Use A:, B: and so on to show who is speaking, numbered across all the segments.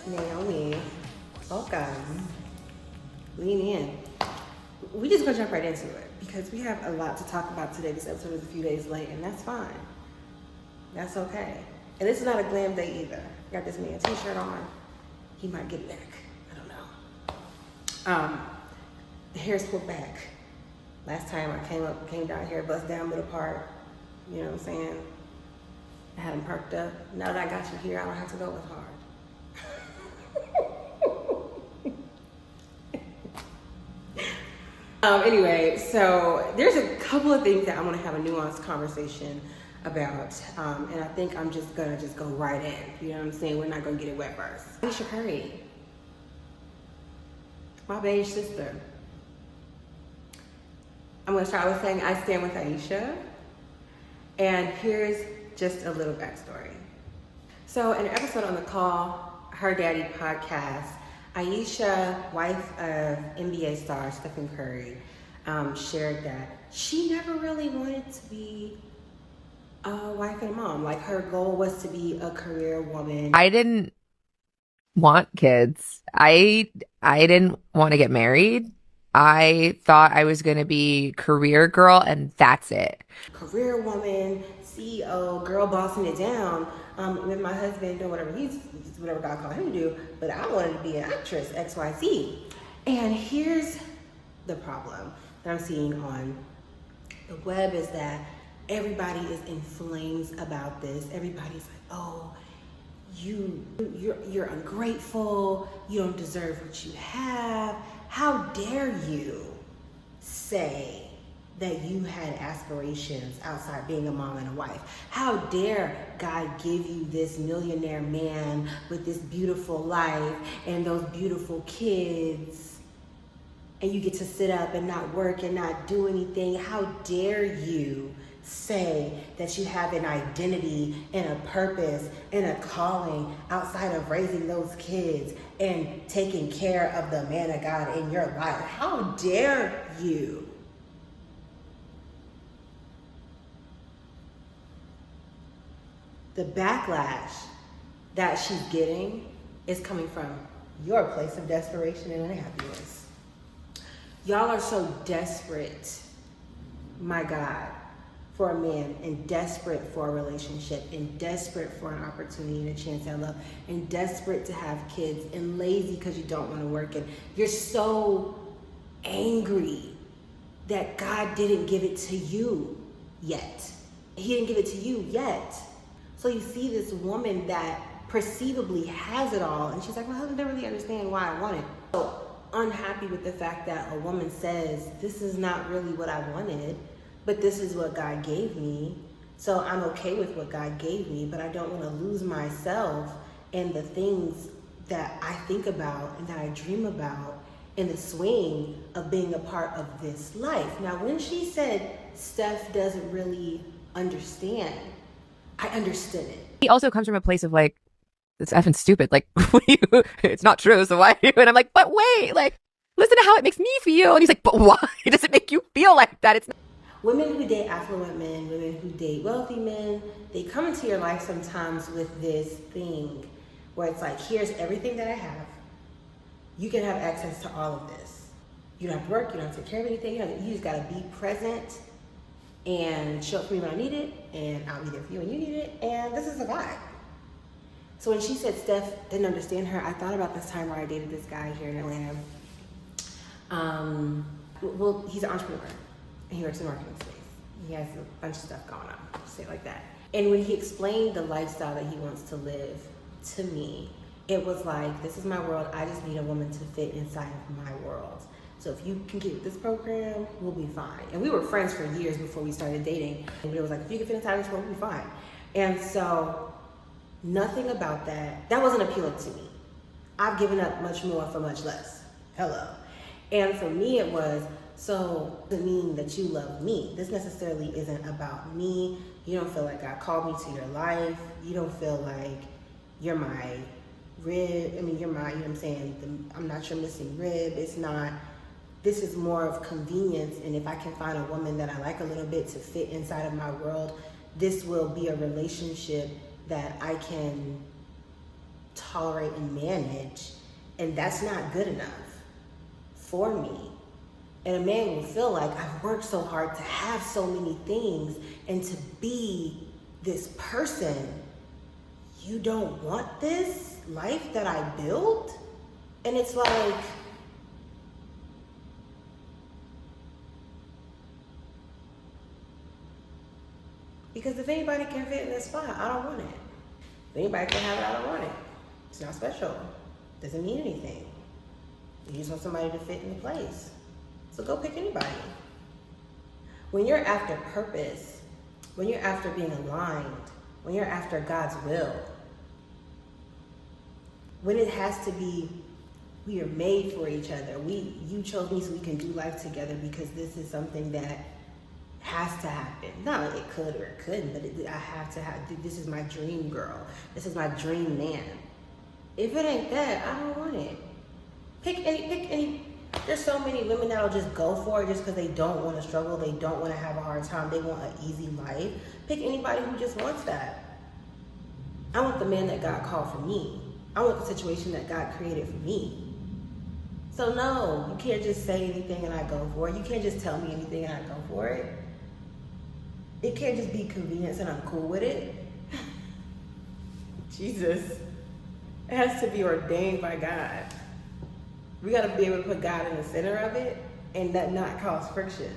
A: Naomi, welcome. Lean in. We just gonna jump right into it because we have a lot to talk about today. This episode is a few days late, and that's fine. That's okay. And this is not a glam day either. Got this man t-shirt on. He might get it back. I don't know. The hair's pulled back. Last time I came down here, bust down middle part. You know what I'm saying? I had him parked up. Now that I got you here, I don't have to go as hard. Anyway, so there's a couple of things that I want to have a nuanced conversation about, and I think I'm just gonna go right in. You know what I'm saying? We're not gonna get it wet first. Ayesha Curry, my beige sister. I'm gonna start with saying I stand with Ayesha, and here's just a little backstory. So in an episode on the Call Her Daddy podcast, Ayesha, wife of NBA star Stephen Curry, shared that she never really wanted to be a wife and a mom. Like, her goal was to be a career woman.
B: I didn't want kids. I didn't want to get married. I thought I was going to be career girl and that's it.
A: Career woman, CEO, girl bossing it down. With my husband doing whatever God called him to do, but I wanted to be an actress, XYZ. And here's the problem that I'm seeing on the web is that everybody is in flames about this. Everybody's like, oh, you're ungrateful, you don't deserve what you have. How dare you say that you had aspirations outside being a mom and a wife? How dare God give you this millionaire man with this beautiful life and those beautiful kids, and you get to sit up and not work and not do anything? How dare you say that you have an identity and a purpose and a calling outside of raising those kids and taking care of the man of God in your life? How dare you? The backlash that she's getting is coming from your place of desperation and unhappiness. Y'all are so desperate, my God, for a man, and desperate for a relationship, and desperate for an opportunity and a chance at love, and desperate to have kids, and lazy because you don't want to work, and you're so angry that God didn't give it to you yet. He didn't give it to you yet. So you see this woman that perceivably has it all, and she's like, my husband didn't really understand why I want it. So unhappy with the fact that a woman says, this is not really what I wanted, but this is what God gave me. So I'm okay with what God gave me, but I don't want to lose myself in the things that I think about and that I dream about in the swing of being a part of this life. Now, when she said Steph doesn't really understand, I understood it.
B: He also comes from a place of like, it's effing stupid. Like, it's not true, so why are you? And I'm like, but wait, like, listen to how it makes me feel. And he's like, but why does it make you feel like that? It's not.
A: Women who date affluent men, women who date wealthy men, they come into your life sometimes with this thing where it's like, here's everything that I have. You can have access to all of this. You don't have to work, you don't have to take care of anything. You just gotta be present and show up for me when I need it, and I'll be there for you when you need it, and this is the vibe. So when she said Steph didn't understand her, I thought about this time where I dated this guy here in Atlanta. Well, he's an entrepreneur, and he works in the marketing space. He has a bunch of stuff going on, just say it like that. And when he explained the lifestyle that he wants to live to me, it was like, this is my world, I just need a woman to fit inside of my world. So if you can get with this program, we'll be fine. And we were friends for years before we started dating. And it was like, if you can fit inside this world, we'll be fine. And so nothing about that wasn't appealing to me. I've given up much more for much less. Hello. And for me, it was, so it doesn't mean that you love me. This necessarily isn't about me. You don't feel like God called me to your life. You don't feel like you're my rib. I mean, you're my, you know what I'm saying? I'm not your missing rib. It's not. This is more of convenience, and if I can find a woman that I like a little bit to fit inside of my world, this will be a relationship that I can tolerate and manage, and that's not good enough for me. And a man will feel like, I've worked so hard to have so many things and to be this person. You don't want this life that I built? And it's like, because if anybody can fit in this spot, I don't want it. If anybody can have it, I don't want it. It's not special. Doesn't mean anything. You just want somebody to fit in the place. So go pick anybody. When you're after purpose, when you're after being aligned, when you're after God's will, when it has to be, we are made for each other. You chose me so we can do life together because this is something that has to happen. No, it could or it couldn't, but I have to have, this is my dream girl. This is my dream man. If it ain't that, I don't want it. Pick any. There's so many women that'll just go for it just because they don't want to struggle, they don't want to have a hard time, they want an easy life. Pick anybody who just wants that. I want the man that God called for me. I want the situation that God created for me. So no, you can't just say anything and I go for it. You can't just tell me anything and I go for it. It can't just be convenience and I'm cool with it. Jesus. It has to be ordained by God. We got to be able to put God in the center of it and that not cause friction.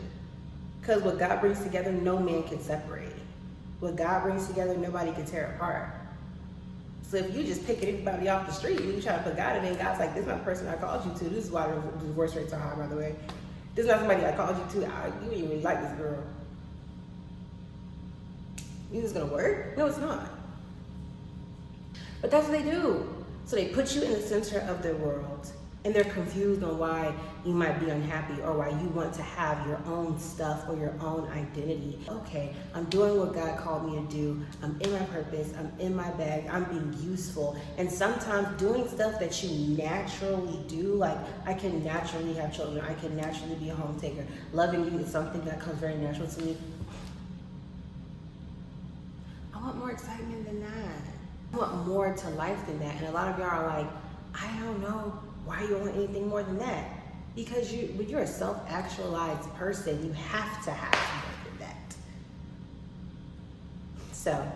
A: Because what God brings together, no man can separate. What God brings together, nobody can tear apart. So if you just pick anybody off the street and you try to put God in it, and God's like, this is not the person I called you to. This is why the divorce rates are high, by the way. This is not somebody I called you to. You didn't even like this girl. You think it's going to work? No, it's not. But that's what they do. So they put you in the center of their world. And they're confused on why you might be unhappy or why you want to have your own stuff or your own identity. Okay, I'm doing what God called me to do. I'm in my purpose. I'm in my bag. I'm being useful. And sometimes doing stuff that you naturally do, like I can naturally have children. I can naturally be a home taker. Loving you is something that comes very natural to me. I want more excitement than that. I want more to life than that. And a lot of y'all are like, I don't know why you want anything more than that. Because when you're a self-actualized person, you have to have more than that. So,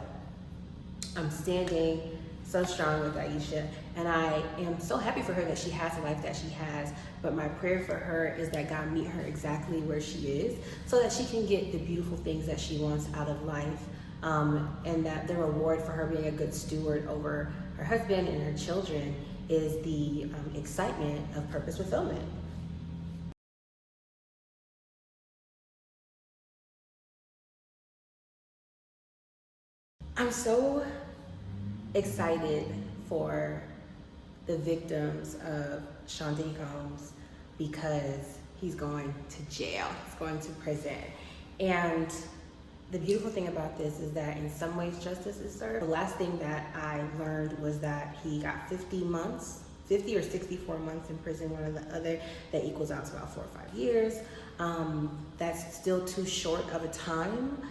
A: I'm standing so strong with Ayesha, and I am so happy for her that she has the life that she has, but my prayer for her is that God meet her exactly where she is, so that she can get the beautiful things that she wants out of life, and that the reward for her being a good steward over her husband and her children is the excitement of purpose fulfillment. I'm so excited for the victims of Sean Diddy Combs because he's going to jail, he's going to prison. And the beautiful thing about this is that in some ways justice is served. The last thing that I learned was that he got 50 or 64 months in prison, one or the other. That equals out to about 4 or 5 years. That's still too short of a time,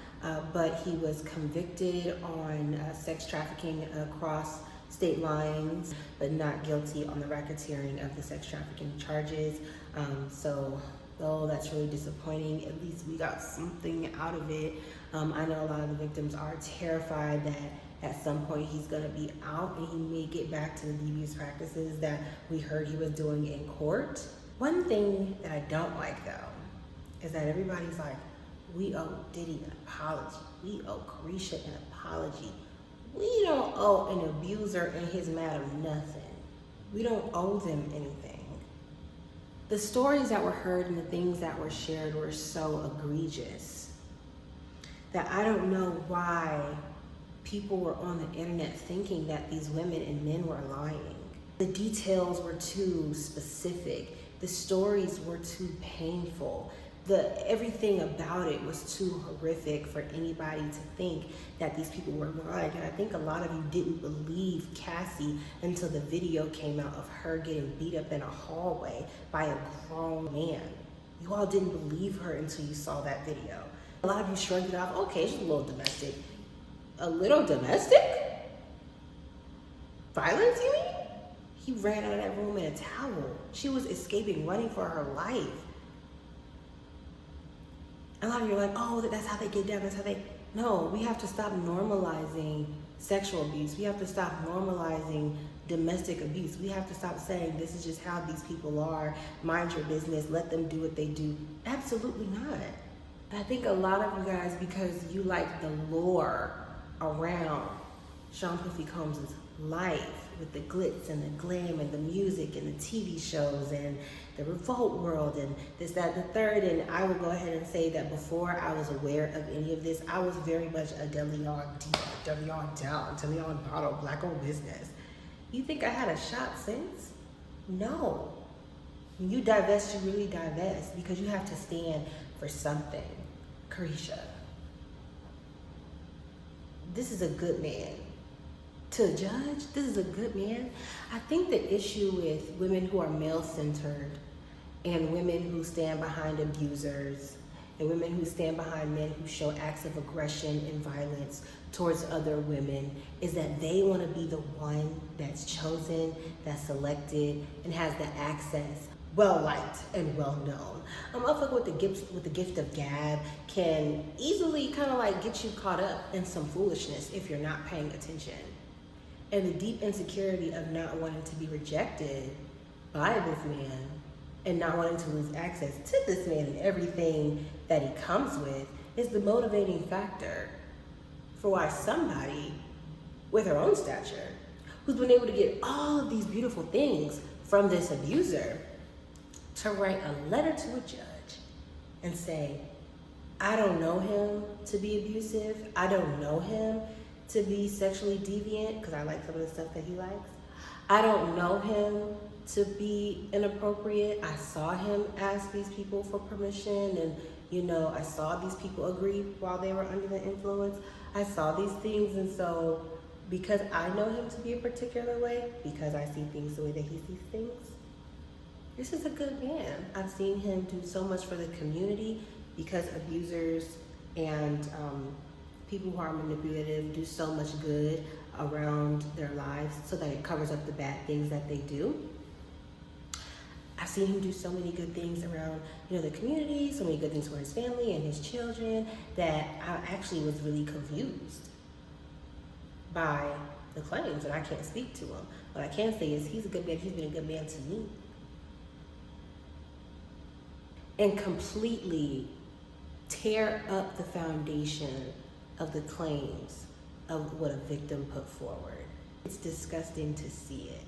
A: but he was convicted on sex trafficking across state lines, but not guilty on the racketeering of the sex trafficking charges. So though that's really disappointing, at least we got something out of it. I know a lot of the victims are terrified that at some point he's gonna be out and he may get back to the devious practices that we heard he was doing in court. One thing that I don't like though, is that everybody's like, we owe Diddy an apology. We owe Caresha an apology. We don't owe an abuser and his madam nothing. We don't owe them anything. The stories that were heard and the things that were shared were so egregious that I don't know why people were on the internet thinking that these women and men were lying. The details were too specific. The stories were too painful. Everything about it was too horrific for anybody to think that these people were lying. And I think a lot of you didn't believe Cassie until the video came out of her getting beat up in a hallway by a grown man. You all didn't believe her until you saw that video. A lot of you shrugged it off. Okay, it's a little domestic. A little domestic? Violence, you mean? He ran out of that room in a towel. She was escaping, running for her life. A lot of you are like, oh, that's how they get down, that's how they... No, we have to stop normalizing sexual abuse. We have to stop normalizing domestic abuse. We have to stop saying this is just how these people are. Mind your business, let them do what they do. Absolutely not. I think a lot of you guys, because you like the lore around Sean Puffy Combs' life with the glitz and the glam and the music and the TV shows and the revolt world and this, that, and the third. And I will go ahead and say that before I was aware of any of this, I was very much a DeLeon diva, DeLeon down, DeLeon bottle, black owned business. You think I had a shot since? No. When you divest, you really divest because you have to stand for something. Caresha, this is a good man. To judge, this is a good man. I think the issue with women who are male-centered and women who stand behind abusers and women who stand behind men who show acts of aggression and violence towards other women is that they want to be the one that's chosen, that's selected, and has the access, well-liked and well-known. I fuck with the gift of gab can easily kind of like get you caught up in some foolishness if you're not paying attention. And the deep insecurity of not wanting to be rejected by this man and not wanting to lose access to this man and everything that he comes with is the motivating factor for why somebody with her own stature, who's been able to get all of these beautiful things from this abuser, to write a letter to a judge and say, I don't know him to be abusive. I don't know him to be sexually deviant, because I like some of the stuff that he likes. I don't know him to be inappropriate. I saw him ask these people for permission, and I saw these people agree while they were under the influence. I saw these things, and so because I know him to be a particular way, because I see things the way that he sees things, this is a good man. I've seen him do so much for the community because abusers and people who are manipulative do so much good around their lives so that it covers up the bad things that they do. I've seen him do so many good things around, the community, so many good things for his family and his children that I actually was really confused by the claims, and I can't speak to him. What I can say is he's a good man. He's been a good man to me. And completely tear up the foundation of the claims of what a victim put forward. It's disgusting to see it.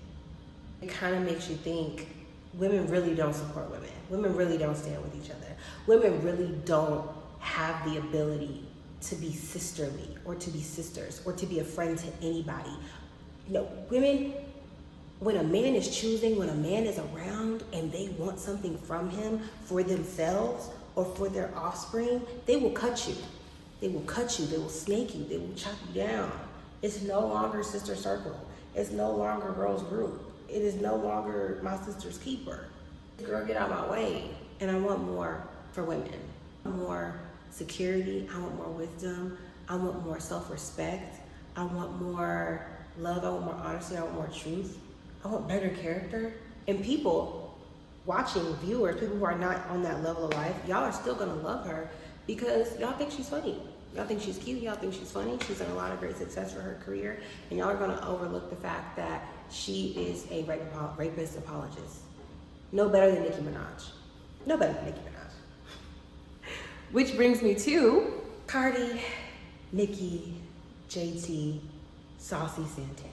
A: It kind of makes you think women really don't support women. Women really don't stand with each other. Women really don't have the ability to be sisterly or to be sisters or to be a friend to anybody. Women, when a man is choosing, when a man is around and they want something from him for themselves or for their offspring, they will cut you. They will cut you, they will snake you, they will chop you down. It's no longer sister circle. It's no longer girls group. It is no longer my sister's keeper. Girl, get out my way. And I want more for women. I want more security, I want more wisdom, I want more self-respect, I want more love, I want more honesty, I want more truth, I want better character. And people watching, viewers, people who are not on that level of life, y'all are still gonna love her because y'all think she's funny. Y'all think she's cute, y'all think she's funny. She's had a lot of great success for her career, and y'all are gonna overlook the fact that she is a rapist apologist. No better than Nicki Minaj. No better than Nicki Minaj. Which brings me to Cardi, Nicki, JT, Saucy Santana.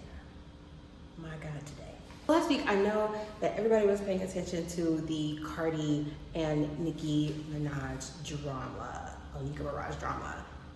A: My God, today. Last week, I know that everybody was paying attention to the Cardi and Nicki Minaj drama, Nicki Minaj drama.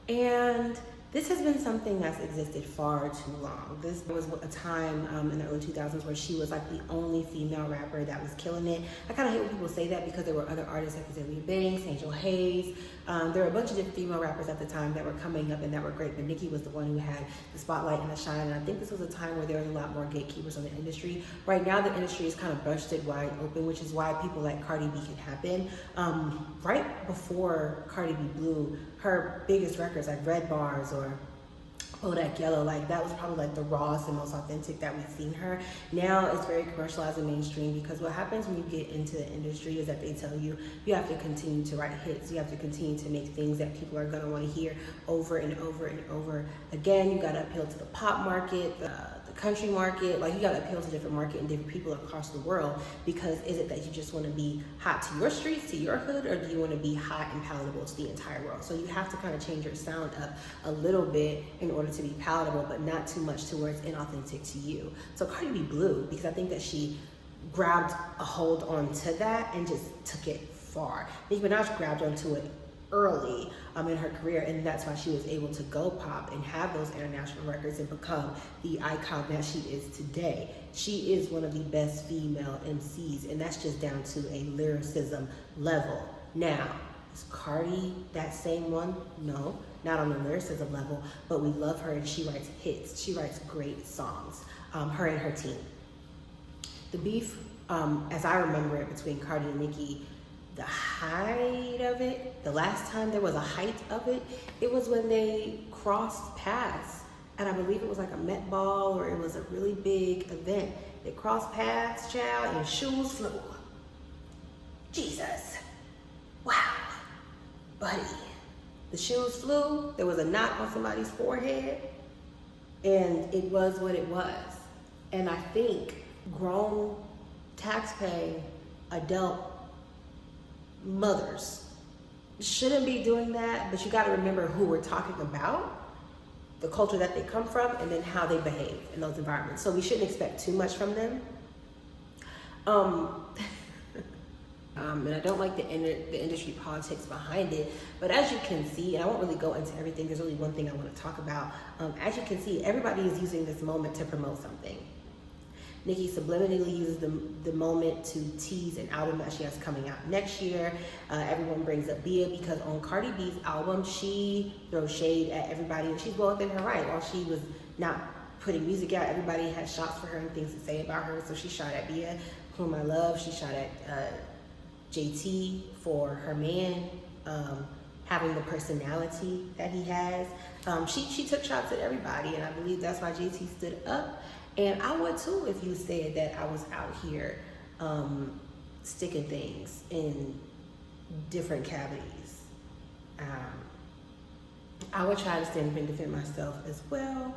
A: And this has been something that's existed far too long. This was a time in the early 2000s where she was like the only female rapper that was killing it. I kind of hate when people say that because there were other artists like Azalea Banks, Angel Hayes. There were a bunch of different female rappers at the time that were coming up and that were great, but Nicki was the one who had the spotlight and the shine. And I think this was a time where there was a lot more gatekeepers on the industry. Right now, the industry is kind of busted wide open, which is why people like Cardi B can happen. Right before Cardi B blew, her biggest records like Red Bars or Bodak Yellow, like that was probably like the rawest and most authentic that we've seen her. Now it's very commercialized and mainstream, because what happens when you get into the industry is that they tell you you have to continue to write hits, you have to continue to make things that people are going to want to hear over and over and over again. You got to appeal to the pop market, the country market, like you got to appeal to different market and different people across the world. Because is it that you just want to be hot to your streets, to your hood, or do you want to be hot and palatable to the entire world? So you have to kind of change your sound up a little bit in order to be palatable, but not too much to where it's inauthentic to you. So Cardi B blew, because I think that she grabbed a hold onto that and just took it far. Nicki Minaj grabbed onto it early in her career, and that's why she was able to go pop and have those international records and become the icon that she is today. She is one of the best female MCs, and that's just down to a lyricism level. Now, is Cardi that same one? No, not on the lyricism level, but we love her and she writes hits. She writes great songs, her and her team. The beef, as I remember it, between Cardi and Nicki, the height of it, the last time there was a height of it, it was when they crossed paths. And I believe it was like a Met Ball, or it was a really big event. They crossed paths, child, and shoes flew. Jesus. Wow. Buddy. The shoes flew, there was a knot on somebody's forehead, and it was what it was. And I think grown, tax-paying, adult mothers shouldn't be doing that, but you got to remember who we're talking about, the culture that they come from, and then how they behave in those environments. So we shouldn't expect too much from them. And I don't like the industry politics behind it, but as you can see, and I won't really go into everything, there's only one thing I want to talk about. As you can see, everybody is using this moment to promote something. Nicki subliminally uses the moment to tease an album that she has coming out next year. Everyone brings up Bia, because on Cardi B's album, she throws shade at everybody, and she's well within her right. While she was not putting music out, everybody had shots for her and things to say about her. So she shot at Bia, whom I love. She shot at JT for her man having the personality that he has. She took shots at everybody, and I believe that's why JT stood up. And I would too if you said that I was out here sticking things in different cavities. I would try to stand up and defend myself as well.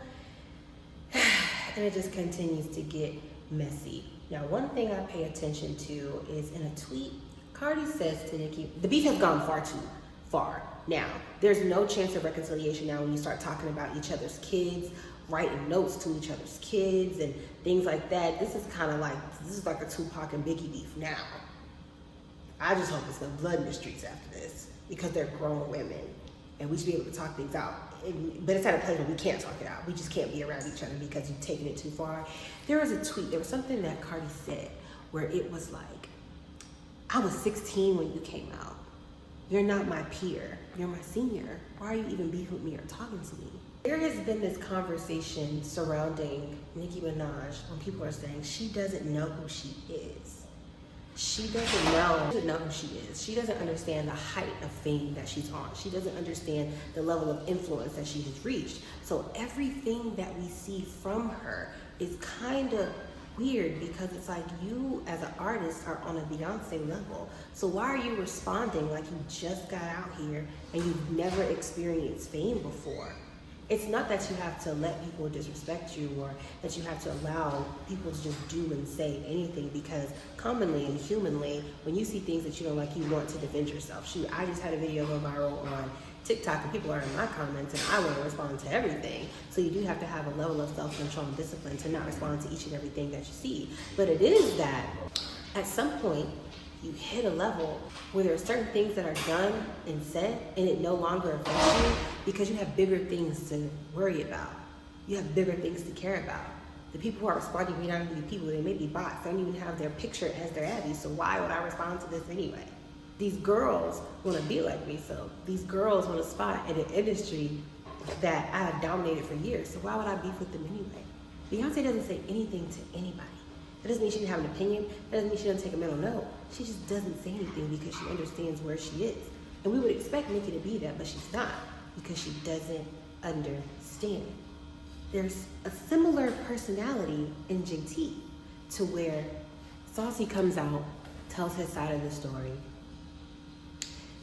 A: And it just continues to get messy. Now, one thing I pay attention to is in a tweet, Cardi says to Nicki, the beef has gone far too far. Now, there's no chance of reconciliation now when you start talking about each other's kids, writing notes to each other's kids and things like that. This is like a Tupac and Biggie beef now. I just hope there's no blood in the streets after this, because they're grown women and we should be able to talk things out. But it's at a place where we can't talk it out. We just can't be around each other because you've taken it too far. There was a tweet, there was something that Cardi said where it was like, I was 16 when you came out. You're not my peer, you're my senior. Why are you even beefing with me or talking to me? There has been this conversation surrounding Nicki Minaj when people are saying she doesn't know who she is. She doesn't know who she is. She doesn't understand the height of fame that she's on. She doesn't understand the level of influence that she has reached. So everything that we see from her is kind of weird, because it's like you as an artist are on a Beyonce level. So why are you responding like you just got out here and you've never experienced fame before? It's not that you have to let people disrespect you, or that you have to allow people to just do and say anything, because commonly and humanly, when you see things that you don't like, you want to defend yourself. Shoot, I just had a video go viral on TikTok and people are in my comments and I want to respond to everything. So you do have to have a level of self-control and discipline to not respond to each and everything that you see. But it is that at some point, you hit a level where there are certain things that are done and said and it no longer affects you, because you have bigger things to worry about. You have bigger things to care about. The people who are responding may not even be people, they may be bots. They don't even have their picture as their Abby, so why would I respond to this anyway? These girls want to be like me, so these girls want a spot in an industry that I have dominated for years, so why would I beef with them anyway? Beyonce doesn't say anything to anybody. That doesn't mean she didn't have an opinion. That doesn't mean she doesn't take a mental note. She just doesn't say anything because she understands where she is. And we would expect Nicki to be that, but she's not, because she doesn't understand. there's a similar personality in JT, to where Saucy comes out, tells his side of the story.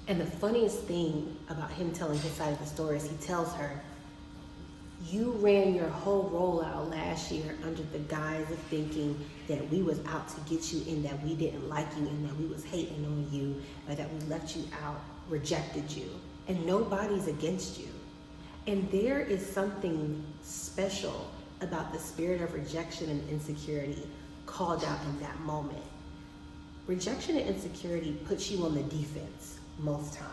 A: And the funniest thing about him telling his side of the story is he tells her, you ran your whole rollout last year under the guise of thinking that we was out to get you and that we didn't like you and that we was hating on you or that we left you out, rejected you, and nobody's against you. And there is something special about the spirit of rejection and insecurity called out in that moment. Rejection and insecurity puts you on the defense most times.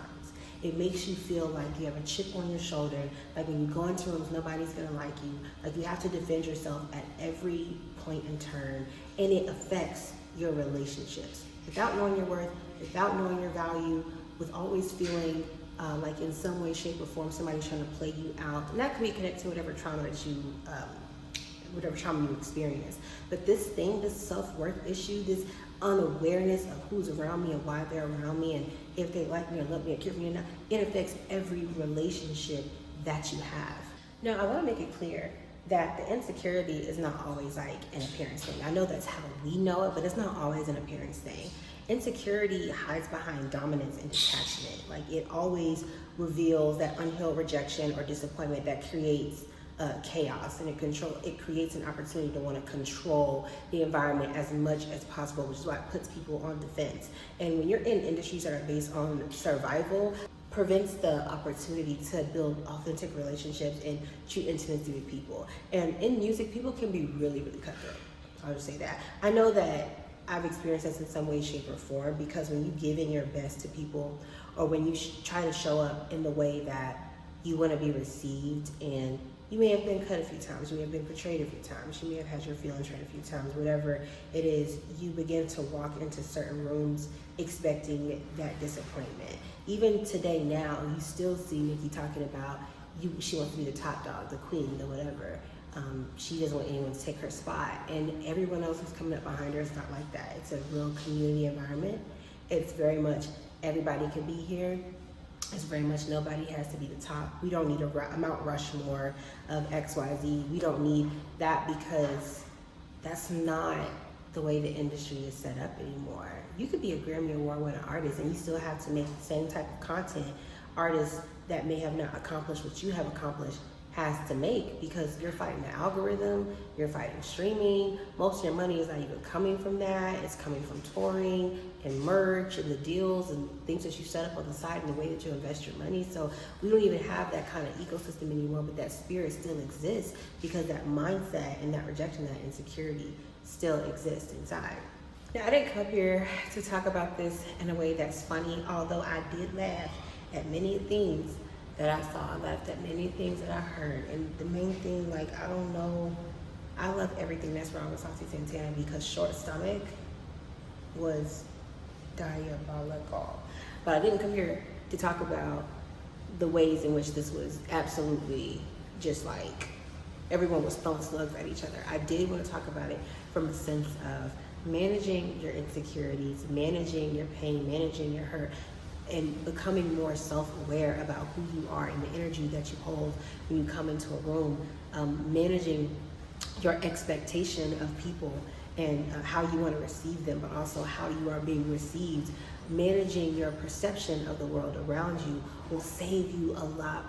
A: It makes you feel like you have a chip on your shoulder, like when you go into rooms, nobody's gonna like you, like you have to defend yourself at every point and turn, and it affects your relationships. Without knowing your worth, without knowing your value, with always feeling like in some way, shape, or form, somebody's trying to play you out. And that can be connected to whatever trauma that you, whatever trauma you experience. But this thing, this self-worth issue, this unawareness of who's around me and why they're around me and if they like me or love me or care for me or not, it affects every relationship that you have. Now, I want to make it clear that the insecurity is not always like an appearance thing. I know that's how we know it, but it's not always an appearance thing. Insecurity hides behind dominance and detachment. Like, it always reveals that unhealed rejection or disappointment that creates chaos, and it creates an opportunity to want to control the environment as much as possible, which is why it puts people on defense. And when you're in industries that are based on survival, prevents the opportunity to build authentic relationships and true intimacy with people. And in music, people can be really, really cutthroat. I'll just say that. I know that I've experienced this in some way, shape, or form, because when you give in your best to people, or when you try to show up in the way that you want to be received, and you may have been cut a few times, you may have been betrayed a few times, you may have had your feelings hurt a few times, whatever it is, you begin to walk into certain rooms expecting that disappointment. Even today now, you still see Nikki talking about she wants to be the top dog, the queen, the whatever. She doesn't want anyone to take her spot, and everyone else who's coming up behind her is not like that. It's a real community environment. It's very much everybody can be here. It's very much nobody has to be the top. We don't need a Mount Rushmore of XYZ. We don't need that, because that's not the way the industry is set up anymore. You could be a Grammy Award-winning artist and you still have to make the same type of content artists that may have not accomplished what you have accomplished has to make, because you're fighting the algorithm, you're fighting streaming. Most of your money is not even coming from that. It's coming from touring and merch and the deals and things that you set up on the side and the way that you invest your money. So we don't even have that kind of ecosystem anymore, but that spirit still exists, because that mindset and that rejection, that insecurity still exists inside. Now, I didn't come here to talk about this in a way that's funny, although I did laugh at many things that I saw. I laughed at many things that I heard. And the main thing, like, I don't know, I love everything that's wrong with Saucy Santana, because short stomach was diabolical. But I didn't come here to talk about the ways in which this was absolutely just like everyone was throwing slugs at each other. I did want to talk about it from a sense of managing your insecurities, managing your pain, managing your hurt, and becoming more self-aware about who you are and the energy that you hold when you come into a room, managing your expectation of people and how you want to receive them, but also how you are being received. Managing your perception of the world around you will save you a lot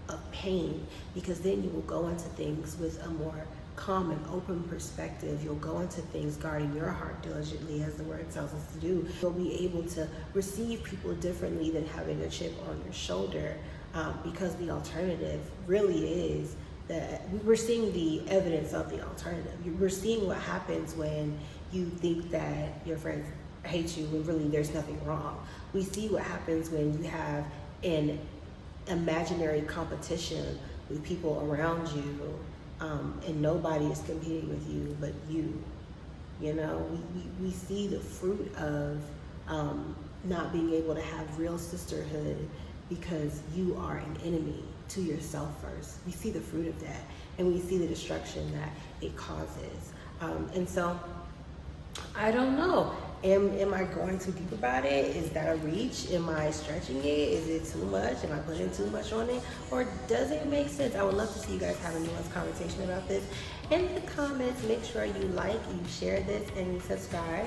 A: of pain, because then you will go into things with a more calm and open perspective. You'll go into things guarding your heart diligently, as the word tells us to do. You'll be able to receive people differently than having a chip on your shoulder, because the alternative really is that we're seeing the evidence of the alternative. We're seeing what happens when you think that your friends hate you when really there's nothing wrong. We see what happens when you have an imaginary competition with people around you, and nobody is competing with you but you. You know, we see the fruit of not being able to have real sisterhood because you are an enemy to yourself first. We see the fruit of that, and we see the destruction that it causes. And so, I don't know. Am I going too deep about it? Is that a reach? Am I stretching it? Is it too much? Am I putting too much on it? Or does it make sense? I would love to see you guys have a nuanced conversation about this. In the comments, make sure you like, you share this, and you subscribe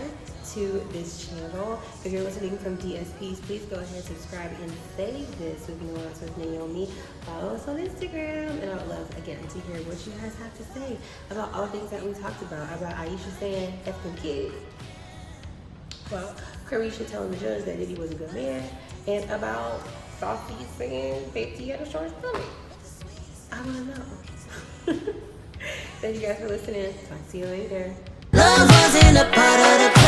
A: to this channel. If you're listening from DSPs, please go ahead and subscribe and save this with Nuance with Naomi. Follow us on Instagram, and I would love, again, to hear what you guys have to say about all things that we talked about Ayesha saying F them kids. Well, Caresha telling the judge that Diddy was a good man, and about Saucy saying Baby had a short stomach. I want to know. Thank you guys for listening. Talk to you later.
C: Love wasn't a part of the